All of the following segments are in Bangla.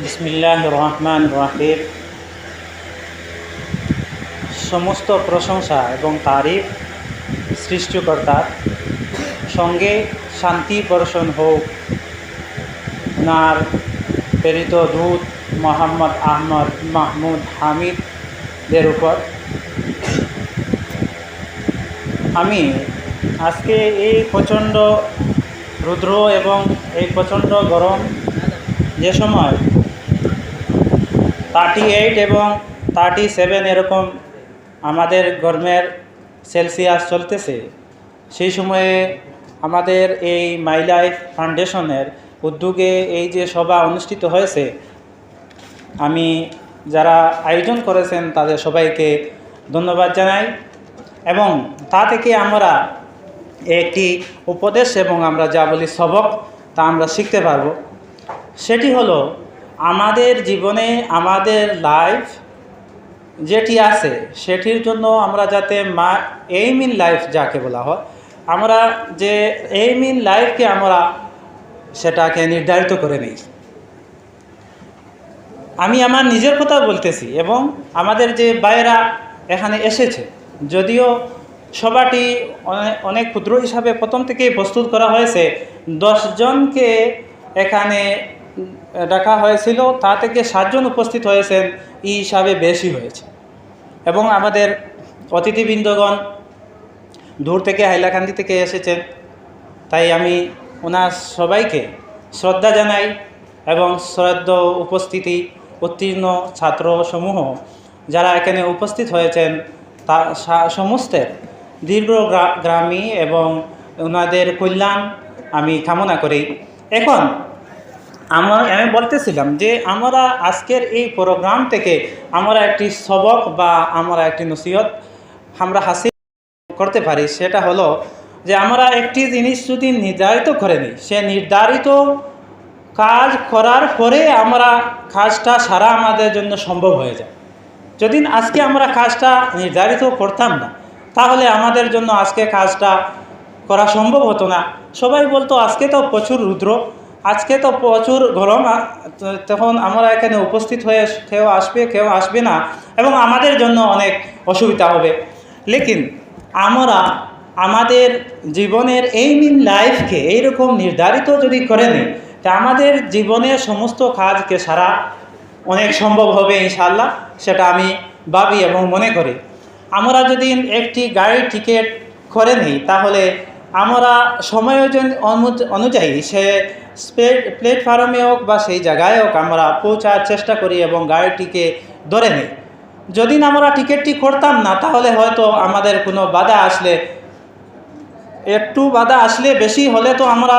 বিসমিল্লাহির রহমানির রহিম। সমস্ত প্রশংসা এবং তারিফ সৃষ্টিকর্তার, সঙ্গে শান্তি বর্ষণ হোক ওনার প্রেরিত দূত মোহাম্মদ আহমদ মাহমুদ হামিদের উপর। আমি আজকে এই প্রচণ্ড রৌদ্র এবং এই প্রচণ্ড গরম, যে সময় 38 এবং 37 এরকম আমাদের গরমের সেলসিয়াস চলতেছে, সেই সময়ে আমাদের এই মাই লাইফ ফাউন্ডেশনের উদ্যোগে এই যে সভা অনুষ্ঠিত হয়েছে, আমি যারা আয়োজন করেছেন তাদের সবাইকে ধন্যবাদ জানাই। এবং তা থেকে আমরা একটি উপদেশ এবং আমরা যা বলি সবক, তা আমরা শিখতে পারব। সেটি হলো, আমাদের জীবনে আমাদের লাইফ যেটি আছে সেটির জন্য আমরা যাতে এইম ইন লাইফ যাকে বলা হয়, আমরা যে এইম ইন লাইফকে আমরা সেটাকে নির্ধারিত করে নিই। আমি আমার নিজের কথা বলতেছি এবং আমাদের যে ভাইয়েরা এখানে এসেছে, যদিও সভাটি অনেক ক্ষুদ্র হিসাবে প্রথম থেকেই প্রস্তুত করা হয়েছে, 10 জনকে এখানে ডাকা হয়েছিল, তা থেকে 7 জন উপস্থিত হয়েছেন, এই হিসাবে বেশি হয়েছে। এবং আমাদের অতিথিবৃন্দগণ দূর থেকে হাইলাকান্দি থেকে এসেছেন, তাই আমি ওনার সবাইকে শ্রদ্ধা জানাই। এবং শ্রদ্ধা উপস্থিতি উত্তীর্ণ ছাত্রসমূহ যারা এখানে উপস্থিত হয়েছেন, তা সমস্তের দীর্ঘগ্রামী এবং ওনাদের কল্যাণ আমি কামনা করি। এখন আমি বলতেছিলাম যে আমরা আজকের এই প্রোগ্রাম থেকে আমরা একটি সবক বা আমরা একটি নসিহত আমরা হাসিল করতে পারি। সেটা হলো যে আমরা একটি জিনিস যদি নির্ধারিত করে নিই, সে নির্ধারিত কাজ করার পরে আমরা কাজটা সারা আমাদের জন্য সম্ভব হয়ে যায়। যদি আজকে আমরা কাজটা নির্ধারিত করতাম না, তাহলে আমাদের জন্য আজকে কাজটা করা সম্ভব হতো না। সবাই বলতো আজকে তো প্রচুর রৌদ্র, আজকে তো প্রচুর গরম, তখন আমরা এখানে উপস্থিত হয়ে কেউ আসবে কেউ আসবে না এবং আমাদের জন্য অনেক অসুবিধা হবে। লেকিন আমরা আমাদের জীবনের এইম ইন লাইফকে এইরকম নির্ধারিত যদি করে নিই, তা আমাদের জীবনের সমস্ত কাজকে সারা অনেক সম্ভব হবে ইনশাআল্লাহ, সেটা আমি ভাবি এবং মনে করি। আমরা যদি একটি গাড়ির টিকিট করে নিই, তাহলে আমরা সময় অনুযায়ী সে প্ল্যাটফর্মে হোক বা সেই জায়গায় হোক আমরা পৌঁছার চেষ্টা করি এবং গাড়িটিকে ধরে নিই। যদি আমরা টিকিটটি করতাম না, তাহলে হয়তো আমাদের কোনো বাধা আসলে, একটু বাধা আসলে বেশি হলে তো আমরা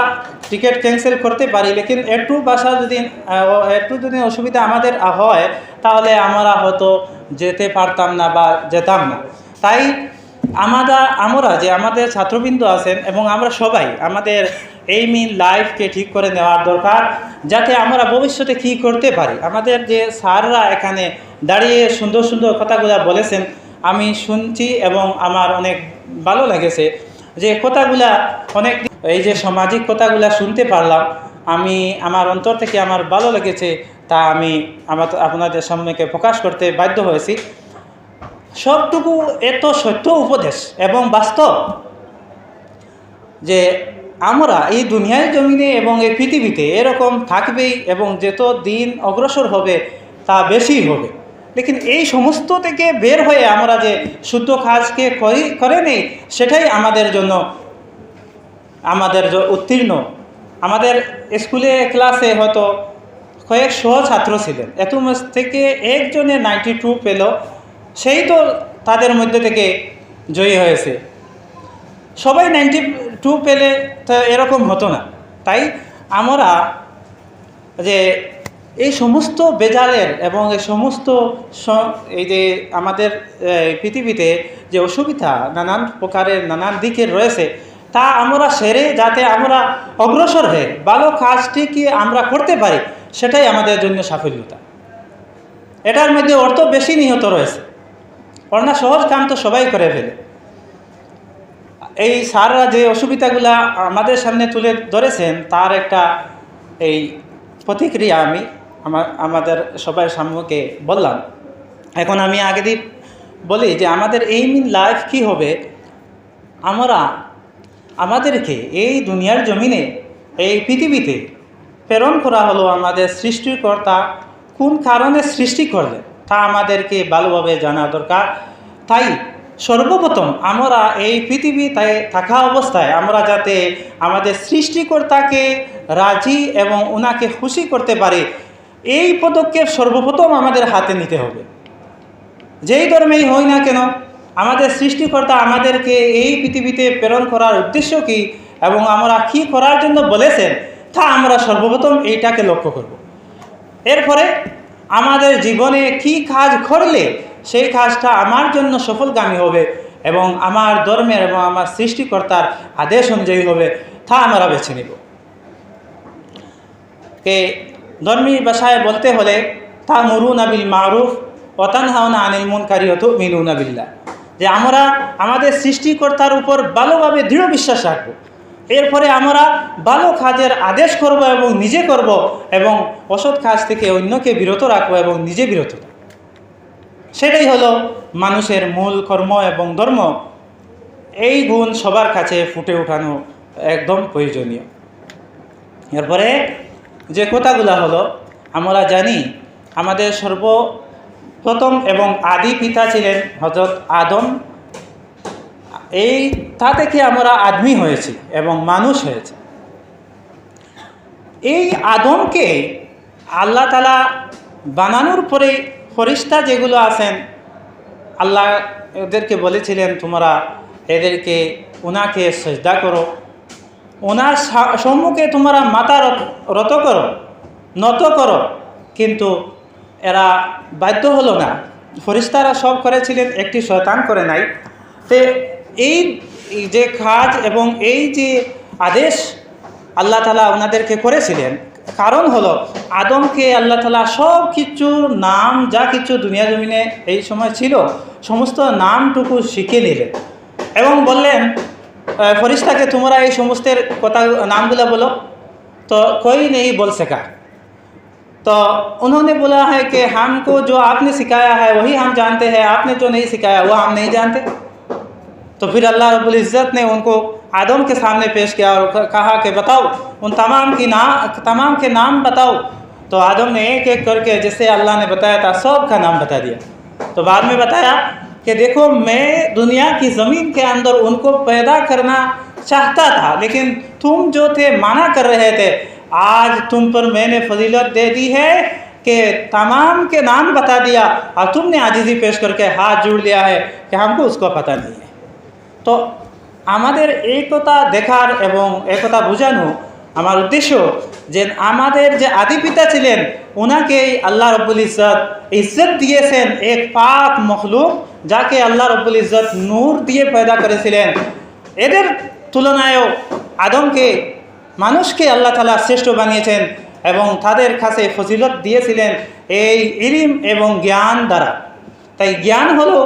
টিকিট ক্যান্সেল করতে পারি, লেকিন একটু যদি অসুবিধা আমাদের হয়, তাহলে আমরা হয়তো যেতে পারতাম না বা যেতাম না। তাই আমরা যে আমাদের ছাত্রবৃন্দ আছেন এবং আমরা সবাই আমাদের এইম ইন লাইফকে ঠিক করে নেওয়ার দরকার, যাতে আমরা ভবিষ্যতে কী করতে পারি। আমাদের যে স্যাররা এখানে দাঁড়িয়ে সুন্দর সুন্দর কথাগুলো বলেছেন, আমি শুনছি এবং আমার অনেক ভালো লেগেছে যে কথাগুলা, অনেক এই যে সামাজিক কথাগুলা শুনতে পারলাম, আমি আমার অন্তর থেকে আমার ভালো লেগেছে, তা আমি আপনাদের সামনেকে প্রকাশ করতে বাধ্য হয়েছি। সবটুকু এত সত্য উপদেশ এবং বাস্তব যে আমরা এই দুনিয়ার জমিনে এবং এই পৃথিবীতে এরকম থাকবেই এবং যত দিন অগ্রসর হবে তা বেশি হবে। লেকিন এই সমস্ত থেকে বের হয়ে আমরা যে শুদ্ধ কাজকে করে নেই, সেটাই আমাদের জন্য উত্তীর্ণ। আমাদের স্কুলে ক্লাসে হয়তো কয়েকশো ছাত্র ছিলেন, এত থেকে একজনে 92 পেল, সেই তো তাদের মধ্যে থেকে জয়ী হয়েছে। সবাই 92 পেলে তো এরকম হতো না। তাই আমরা যে এই সমস্ত বেজালের এবং এই সমস্ত এই যে আমাদের পৃথিবীতে যে অসুবিধা নানান প্রকারের নানান দিকের রয়েছে, তা আমরা সেরে যাতে আমরা অগ্রসর হয়ে ভালো কাজটি কি আমরা করতে পারি, সেটাই আমাদের জন্য সাফল্যতা। এটার মধ্যে অর্থ বেশি নিহত রয়েছে, অর্ণা সহজ কাম তো সবাই করে ফেলে। এই স্যাররা যে অসুবিধাগুলা আমাদের সামনে তুলে ধরেছেন, তার একটা এই প্রতিক্রিয়া আমি আমাদের সবাই সামনে বললাম। এখন আমি আগে দিয়ে বলি যে আমাদের এইম ইন লাইফ কী হবে। আমাদেরকে এই দুনিয়ার জমিনে, এই পৃথিবীতে প্রেরণ করা হলো আমাদের সৃষ্টিকর্তা কোন কারণে সৃষ্টি করলেন তা আমাদেরকে ভালোভাবে জানা দরকার। তাই সর্বপ্রথম আমরা এই পৃথিবীতে থাকা অবস্থায় আমরা যাতে আমাদের সৃষ্টিকর্তাকে রাজি এবং ওনাকে খুশি করতে পারি, এই পদক্ষেপ সর্বপ্রথম আমাদের হাতে নিতে হবে। যেই ধর্মেই হই না কেন, আমাদের সৃষ্টিকর্তা আমাদেরকে এই পৃথিবীতে প্রেরণ করার উদ্দেশ্য কী এবং আমরা কী করার জন্য বলেছেন তা আমরা সর্বপ্রথম এইটাকে লক্ষ্য করব। এরপরে আমাদের জীবনে কি কাজ করলে সেই কাজটা আমার জন্য সফলগামী হবে এবং আমার ধর্মের এবং আমার সৃষ্টিকর্তার আদেশ অনুযায়ী হবে তা আমরা বেছে নেব। ধর্মী ভাষায় বলতে হলে তা'মুরুনা বিল মা'রুফ ওয়া তানহাউনা আনিল মুনকারি ওয়া তু'মিনুনা বিল্লাহ, যে আমরা আমাদের সৃষ্টিকর্তার উপর ভালোভাবে দৃঢ় বিশ্বাস রাখব। এরপরে আমরা ভালো কাজের আদেশ করব এবং নিজে করব এবং অসৎ কাজ থেকে অন্যকে বিরত রাখবো এবং নিজে বিরত থাকব। সেটাই হলো মানুষের মূল কর্ম এবং ধর্ম। এই গুণ সবার কাছে ফুটে ওঠানো একদম প্রয়োজনীয়। এরপরে যে কথাগুলো হলো, আমরা জানি আমাদের সর্বপ্রথম এবং আদি পিতা ছিলেন হযরত আদম। তা থেকে আমরা আদমি হয়েছি এবং মানুষ হয়েছি। এই আদমকে আল্লাহ তাআলা বানানোর পরে ফেরেশতা যেগুলো আছেন, আল্লাহ এদেরকে বলেছিলেন তোমরা এদেরকে ওনাকে সিজদা করো, ওনার সম্মুখে তোমরা মাথা নত করো, কিন্তু এরা বাধ্য হলো না। ফেরেশতারা সব করেছিলেন, একটি শয়তান করে নাই। তো এই যে কাজ এবং এই যে আদেশ আল্লাহ তাআলা ওনাদেরকে করেছিলেন, কারণ হলো আদমকে আল্লাহ তাআলা সব কিছুর নাম, যা কিছু দুনিয়া জমিনে এই সময় ছিল সমস্ত নামটুকু শিখে নিলেন এবং বললেন ফেরেশতাকে তোমরা এই সমস্তের কথা नामগুলো बोलो। तो कोई नहीं बोल सका। तो उन्होंने बोला है कि हमको जो आपने सिखाया है वही हम जानते हैं, आपने जो नहीं सिखाया वो हम नहीं जानते। तो फिर अल्लाह रब्बुल इज़्ज़त ने उनको आदम के सामने पेश किया और कहा कि बताओ उन तमाम के नाम बताओ। तो आदम ने एक एक करके जैसे अल्लाह ने बताया था सब का नाम बता दिया। तो बाद में बताया कि देखो मैं दुनिया की ज़मीन के अंदर उनको पैदा करना चाहता था, लेकिन तुम जो थे माना कर रहे थे। आज तुम पर मैंने फजीलत दे दी है कि तमाम के नाम बता दिया और तुमने आजिज़ी पेश करके हाथ जोड़ लिया है कि हमको उसको पता नहीं है। तो আমাদের এই কথা দেখার এবং এই কথা বোঝানো আমার উদ্দেশ্য যে আমাদের যে আদি পিতা ছিলেন ওনাকে আল্লাহ রব্বুল ইজ্জত দিয়েছেন, এক পাক মখলুক যাকে আল্লাহ রব্বুল ইজ্জত নূর দিয়ে পয়দা করেছিলেন। এদের তুলনায়ও আদমকে, মানুষকে আল্লাহ তাআলা শ্রেষ্ঠ বানিয়েছেন এবং তাদের কাছে ফজিলত দিয়েছিলেন এই ইলম এবং জ্ঞান দ্বারা। তাই জ্ঞান হলো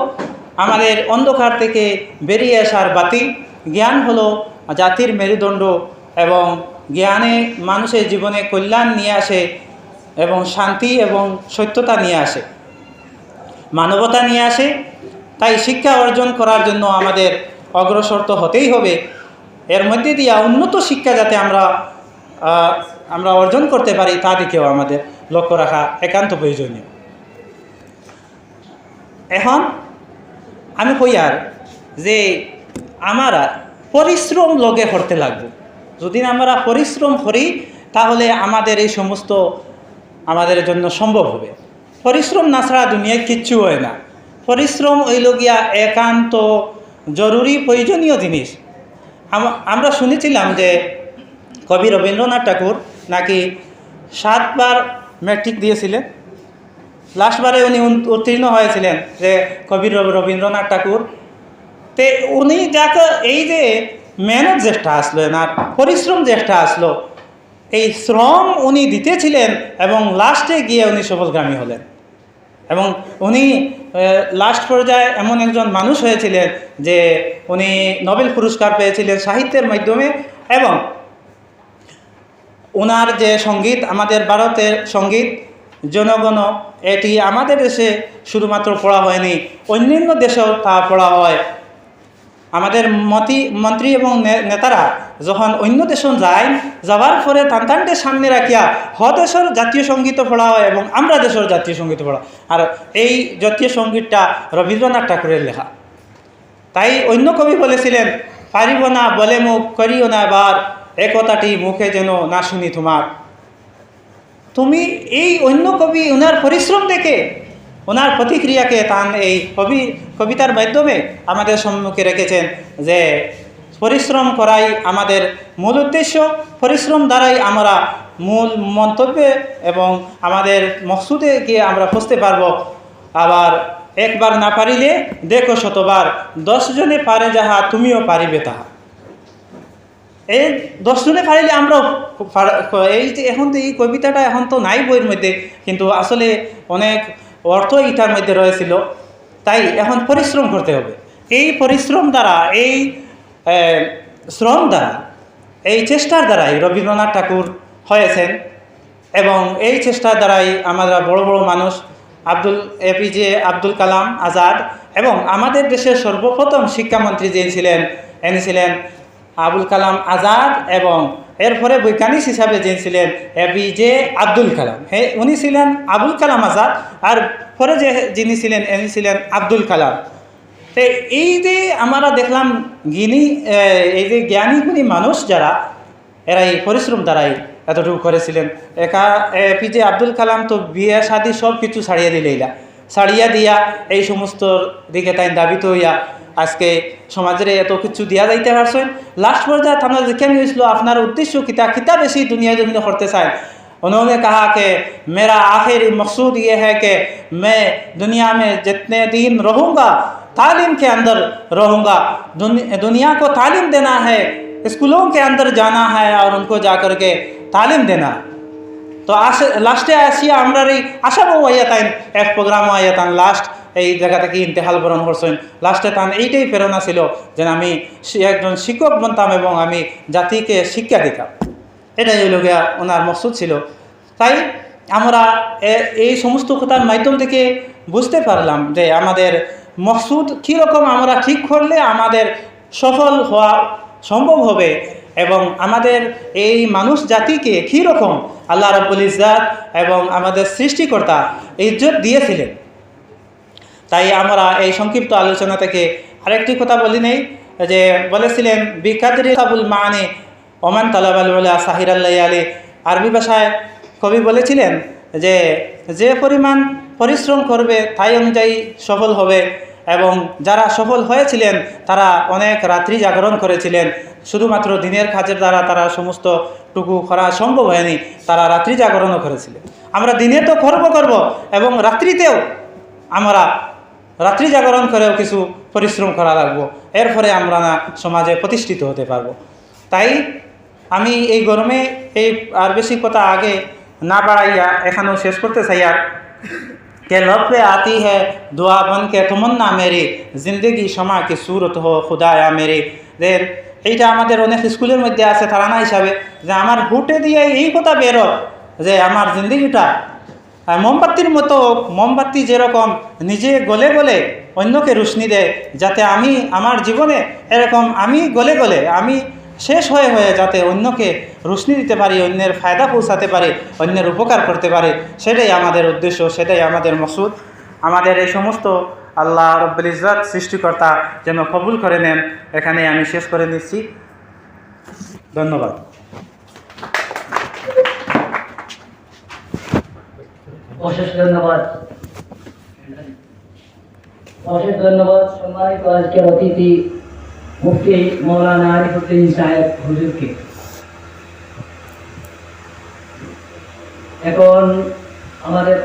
আমাদের অন্ধকার থেকে বেরিয়ে আসার বাতি, জ্ঞান হলো জাতির মেরুদণ্ড এবং জ্ঞানে মানুষের জীবনে কল্যাণ নিয়ে আসে এবং শান্তি এবং সত্যতা নিয়ে আসে, মানবতা নিয়ে আসে। তাই শিক্ষা অর্জন করার জন্য আমাদের অগ্রসর তো হতেই হবে। এর মধ্যে দিয়ে উন্নত শিক্ষা যাতে আমরা অর্জন করতে পারি তা দিকেও আমাদের লক্ষ্য রাখা একান্ত প্রয়োজনীয়। এখন আমি কই আর যে আমরা পরিশ্রম লগে করতে লাগবে। যদি আমরা পরিশ্রম করি তাহলে আমাদের এই সমস্ত আমাদের জন্য সম্ভব হবে। পরিশ্রম না ছাড়া দুনিয়ায় কিচ্ছু হয় না। পরিশ্রম হইল গিয়া একান্ত জরুরি প্রয়োজনীয় জিনিস। আমরা শুনেছিলাম যে কবি রবীন্দ্রনাথ ঠাকুর নাকি 7 বার ম্যাট্রিক দিয়েছিলেন, লাস্টবারে উনি উত্তীর্ণ হয়েছিলেন যে কবি রবীন্দ্রনাথ ঠাকুর। তে উনি যাকে এই যে মেহনত যেটা আসলো না, পরিশ্রম যেটা আসলো, এই শ্রম উনি দিতেছিলেন এবং লাস্টে গিয়ে উনি সফলগামী হলেন এবং উনি লাস্ট পর্যায়ে এমন একজন মানুষ হয়েছিলেন যে উনি নোবেল পুরস্কার পেয়েছিলেন সাহিত্যের মাধ্যমে। এবং ওনার যে সঙ্গীত, আমাদের ভারতের সঙ্গীত জনগণ, এটি আমাদের দেশে শুধুমাত্র পড়া হয়নি, অন্যান্য দেশেও তা পড়া হয়। আমাদের মন্ত্রী এবং নেতারা যখন অন্য দেশে যায়, যাওয়ার পরে তান্তানকে সামনে রাখিয়া দেশের জাতীয় সঙ্গীত পড়া হয় এবং আমরা দেশের জাতীয় সঙ্গীত পড়া। আর এই জাতীয় সঙ্গীতটা রবীন্দ্রনাথ ঠাকুরের লেখা। তাই অন্য কবি বলেছিলেন, পারিব না বলে মুখ করিও না এবার, একতাটি মুখে যেন না শুনি তোমার। তুমি এই অন্য কবি ওনার পরিশ্রম দেখে, ওনার প্রতিক্রিয়াকে তান এই কবিতার মাধ্যমে আমাদের সম্মুখে রেখেছেন যে পরিশ্রম করাই আমাদের মূল উদ্দেশ্য, পরিশ্রম দ্বারাই আমরা মূল মন্তব্যে এবং আমাদের মকসুদে গিয়ে আমরা পৌঁছতে পারবো। আবার একবার না পারিলে দেখো শতবার, 10 জনে পারে যাহা তুমিও পারিবে তাহা। এই 10 জনে পারিলে আমরা এই যে এখন তো এই কবিতাটা এখন তো নাই বইয়ের মধ্যে, কিন্তু আসলে অনেক অর্থ এটার মধ্যে রয়েছিল। তাই এখন পরিশ্রম করতে হবে। এই পরিশ্রম দ্বারা, এই শ্রম দ্বারা, এই চেষ্টার দ্বারাই রবীন্দ্রনাথ ঠাকুর হয়েছেন এবং এই চেষ্টার দ্বারাই আমরা বড় বড় মানুষ এপিজে আব্দুল কালাম আজাদ এবং আমাদের দেশের সর্বপ্রথম শিক্ষামন্ত্রী যিনি ছিলেন ইনি ছিলেন আবুল কালাম আজাদ এবং এরপরে বৈজ্ঞানিক হিসাবে যিনি ছিলেন এপিজে আব্দুল কালাম। উনি ছিলেন আবুল কালাম আজাদ আর পরে যিনি ছিলেন ইনি ছিলেন আব্দুল কালাম। তো এই যে আমরা দেখলাম এই যে জ্ঞানী গুণী মানুষ যারা, এরা এই পরিশ্রম দ্বারাই এতটুকু করেছিলেন। এপিজে আব্দুল কালাম তো বিয়ে শাদী সব কিছু ছাড়িয়া দিয়া এই সমস্ত দিকে তাই দাবিত হইয়া আজকে সমাজের এত কিছু দিয়া যাইতে পারছেন। লাস্ট পর্যায়ে তারা দেখে নিয়েছিল আপনার উদ্দেশ্য কিতা বেশি দুনিয়া জমিনে করতে চায়। उन्होंने कहा कि मेरा आखिरी मकसूद ये है कि मैं दुनिया में जितने दिन रहूँगा तालीम के अंदर रहूँगा। दुनिया को तालीम देना है, स्कूलों के अंदर जाना है और उनको जा कर के तालीम देना। तो लास्टे আসিয়া আমরা এই আশাবো আয়াতাইন এক প্রোগ্রাম আয়াতান লাস্ট এই জায়গা থেকে ইন্তেহাল বরণ করছেন। লাস্টে তান এইটাই প্রেরণা ছিল যে আমি একজন শিক্ষক বনতাম এবং আমি জাতিকে শিক্ষা দিতাম। এটাই হলো গিয়া ওনার মকসুদ ছিল। তাই আমরা এই সমস্ত কথার মাধ্যম থেকে বুঝতে পারলাম যে আমাদের মকসুদ কীরকম আমরা ঠিক করলে আমাদের সফল হওয়া সম্ভব হবে এবং আমাদের এই মানুষ জাতিকে কীরকম আল্লাহ রাব্বুল ইজ্জাত এবং আমাদের সৃষ্টিকর্তা ইজ্জত দিয়েছিলেন। তাই আমরা এই সংক্ষিপ্ত আলোচনা থেকে আরেকটি কথা বলি নেই যে বলেছিলেন বিকাদরি কাবুল মানে ওমান তালাবাল সাহির আল্লাহ আলী। আরবি ভাষায় কবি বলেছিলেন যে যে পরিমাণ পরিশ্রম করবে তাই অনুযায়ী সফল হবে এবং যারা সফল হয়েছিলেন তারা অনেক রাত্রি জাগরণ করেছিলেন। শুধুমাত্র দিনের কাজের দ্বারা তারা সমস্তটুকু করা সম্ভব হয়নি, তারা রাত্রি জাগরণও করেছিলেন। আমরা দিনে তো করব এবং রাত্রিতেও আমরা রাত্রি জাগরণ করেও কিছু পরিশ্রম করা লাগবো, এরপরে আমরা না সমাজে প্রতিষ্ঠিত হতে পারবো। তাই আমি এই গরমে এই আর বেশি কথা আগে না বাড়াইয়া এখানেও শেষ করতে চাই। আর के लब पे आती है दुआ बन के तमन्ना मेरी, जिंदगी शमा की सूरत हो खुदाया मेरी। দেন এইটা আমাদের অনেক স্কুলের মধ্যে আছে তারানা হিসাবে যে আমার হুটে দিয়ে এই কথা বেরো যে আমার জিন্দগিটা মোমবাতির মতো, মোমবাতি যেরকম নিজে গলে গলে অন্যকে রোশনি দেয়, যাতে আমি আমার জীবনে এরকম আমি গলে গলে আমি শেষ হয়ে যাতে অন্যকে রোশনি দিতে পারি, অন্যের ফায়দা পৌঁছাতে পারি, অন্যের উপকার করতে পারি, সেটাই আমাদের উদ্দেশ্য, সেটাই আমাদের মকসুদ। আমাদের এই সমস্ত আল্লাহ রাব্বুল ইজ্জত সৃষ্টিকর্তা যেন কবুল করে নেন। এখানে আমি শেষ করে নিচ্ছি। ধন্যবাদ। অশেষ ধন্যবাদ, অশেষ ধন্যবাদ সম্মানিত আজকের অতিথি মুফতি মৌলানা আরিফউদ্দিন সাহেব হুজুরকে। এখন আমাদের